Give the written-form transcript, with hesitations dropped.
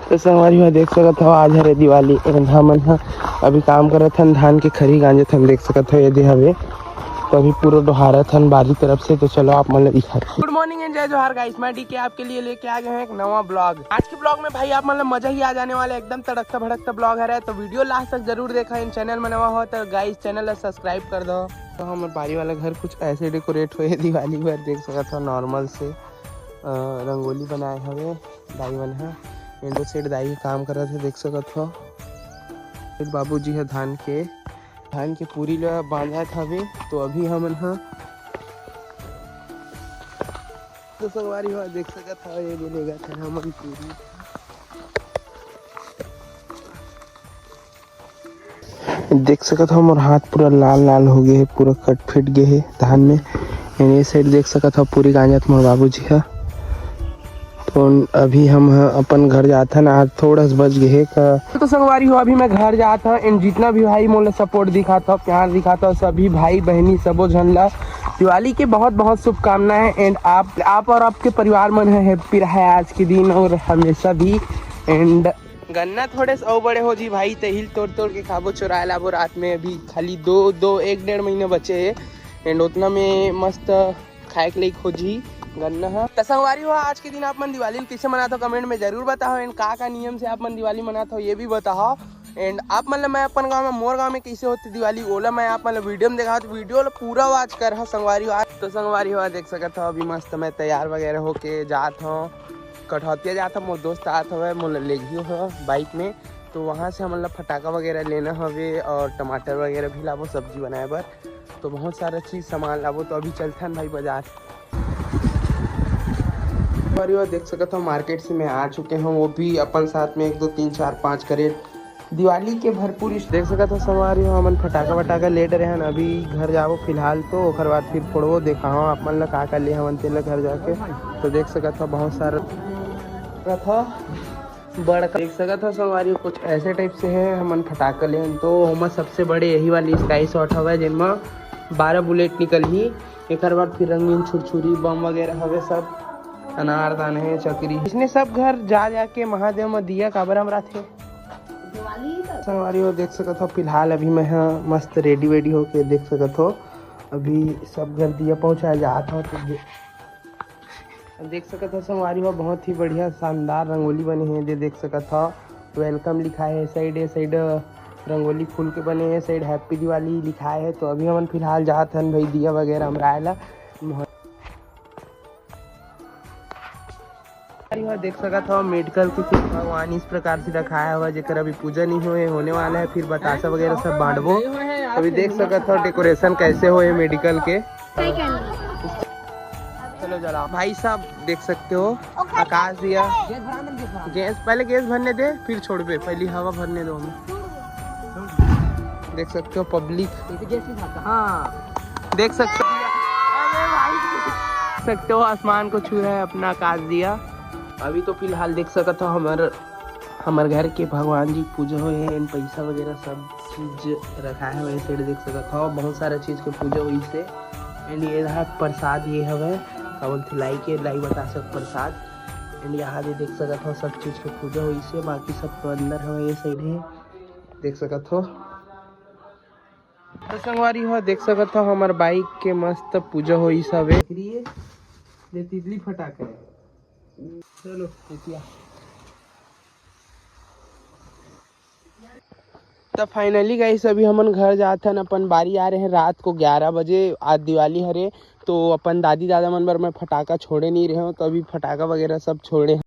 तो संगवारी हो देख सकत हो आज हरे दिवाली हमन ह अभी काम करत हन धान के खरी गांजत हन देख सकत हो ये दे हवे तो अभी पूरा डोहारत हन बारी तरफ से। तो चलो आप मन दिखा। गुड मॉर्निंग एंड जय जोहार गाइस, मैं डीके आपके लिए लेके आ गए हैं एक नवा ब्लॉग। आज के ब्लॉग में भाई आप मतलब मजा ही आ जाने वाला है, एकदम तड़कता भड़कता ब्लॉग है। तो वीडियो लास्ट तक जरूर देखा। इन चैनल में नवा हो तो गाइस चैनल सब्सक्राइब कर दो। तो हम बारी वाला घर कुछ ऐसे डेकोरेट हुए दिवाली पर देख सकत हो। नॉर्मल से रंगोली बनाए हवे दाई मन है विंडो सेट दाई काम करत है देख सकत हो। बाबूजी है धान के पूरी ल बांधत हवे। तो अभी हमन ह तो संगवारी हो देख सकत हो ये मिलेगा था हमन पूरी देख सकत हो। मोर हाथ पूरा लाल लाल हो गए है, पूरा कट फिट गए है धान में। ये साइड देख सकत हो पूरी गांजत मोर बाबूजी है। तो अभी हम अपन घर जाता ना आज थोड़ा सा बच गए का। तो संगवारी हो अभी मैं घर जाता एंड जितना भी भाई मोला सपोर्ट दिखाता प्यार दिखाता सभी भाई बहनी सबो झन ला दिवाली के बहुत बहुत शुभकामनाएं। एंड आप और आपके परिवार मन है हैप्पी रहे आज के दिन और हमेशा भी। एंड गन्ना थोड़े से और बड़े हो जी भाई तहिल तोड़ तोड़ के खाबो चुरा लाबो रात में। अभी खाली एक डेढ़ महीने बचे है एंड उतना में मस्त खाए के लिए खोजी गन्ना है। तो संगवारी हो आज के दिन आप मन दिवाली कैसे मनाते हो कमेंट में जरूर बताओ। एंड का नियम से आप मन दिवाली मनाते हो ये भी बताओ। एंड आप मतलब मैं अपन गांव में मोर गांव में कैसे होती दिवाली ओला मैं आप मतलब वीडियो में देखा तो वीडियो पूरा वाच कर संगवारी हो। आज तो संगवारी हो देख सकत हो अभी मस्त मैं तैयार वगैरह होके जात हूँ कटौतिया जाता मोर दोस्त आत हवे मोला ले गई हो बाइक में। तो वहाँ से हम फटाका वगैरह लेना हवे और टमाटर वगैरह भी लाबो सब्जी बनाए बर। तो बहुत सारा चीज़ सामान लाबो। तो अभी चलते हैं भाई बाजार। देख सकते हो मार्केट से मैं आ चुके हैं वो भी अपन साथ में 1 2 3 4 5 करे दिवाली के भरपूर देख सकते हो। संगवारी हो हमन फटाका वटाका लेट रहे हैं अभी घर जाओ फिलहाल। तो ओकर बाद फिर फोड़ो देखा आप मन का ले हमन तेल घर जाके। तो देख सकते हो बहुत सारा था बड़का देख सकते हो संगवारी कुछ ऐसे टाइप से है हमन फटाका ले। तो हम सबसे बड़े यही वाली स्काई शॉट हवा जिनमें 12 बुलेट निकल ही। एक बाद फिर रंगीन छुरछुरी बम वगैरह हवे सब अनारदान है चक्री इसने सब घर जा के महादेव में दिया काबर हम थे संगवारी हो देख सकत हो। फिलहाल अभी मैं मस्त रेडी वेडी होके देख सकत हो अभी सब घर दिया पहुंचा जाता हो। तो देख सकत हो संगवारी हो बहुत ही बढ़िया शानदार रंगोली बने हैं देख सकत हो। वेलकम लिखा है साइड रंगोली फूल के बने हैं साइड हैप्पी दिवाली लिखा है। तो अभी हम फिलहाल जाते हैं भाई दिया वगैरह हमरा आएला देख सकत हो। मेडिकल के कुछ भगवान इस प्रकार से रखाया हुआ जेकर अभी पूजा नहीं हुए होने वाला है। फिर बतासा वगैरह सब बांटबो। अभी देख सकत हो डेकोरेशन कैसे हुए मेडिकल के। चलो जरा भाई साहब देख सकते हो आकाश दिया गैस पहले गैस भरने दे फिर छोड़ पे पहली हवा भरने दो हमें। देख सकते हो पब्लिक हाँ देख सकते हो आसमान को छू रहा है अपना आकाश दिया। अभी तो फिलहाल देख सकते हो हमार घर के भगवान जी पूजा हुए हैं पैसा वगैरह सब चीज रखा है वैसे देख सकते हो बहुत सारा चीज के पूजा हुई से। एंड ये रहा प्रसाद ये हवे कवन लाई बता सक प्रसाद। एंड यहाँ भी देख सकते हो सब चीज के पूजा हुई से बाकी सब तो अंदर हवे ये साइड है देख सकते हो। तो संगवारी हो देख सकते हो हमार बाइक के मस्त पूजा हुई सब ये तितली फटाके चलो तो फाइनली गाइस अभी हमन घर जाते हैं अपन बारी आ रहे हैं रात को 11 बजे आज दिवाली हरे। तो अपन दादी दादा मन बर मैं फटाका छोड़े नहीं रहे हूँ तो अभी फटाका वगैरह सब छोड़े।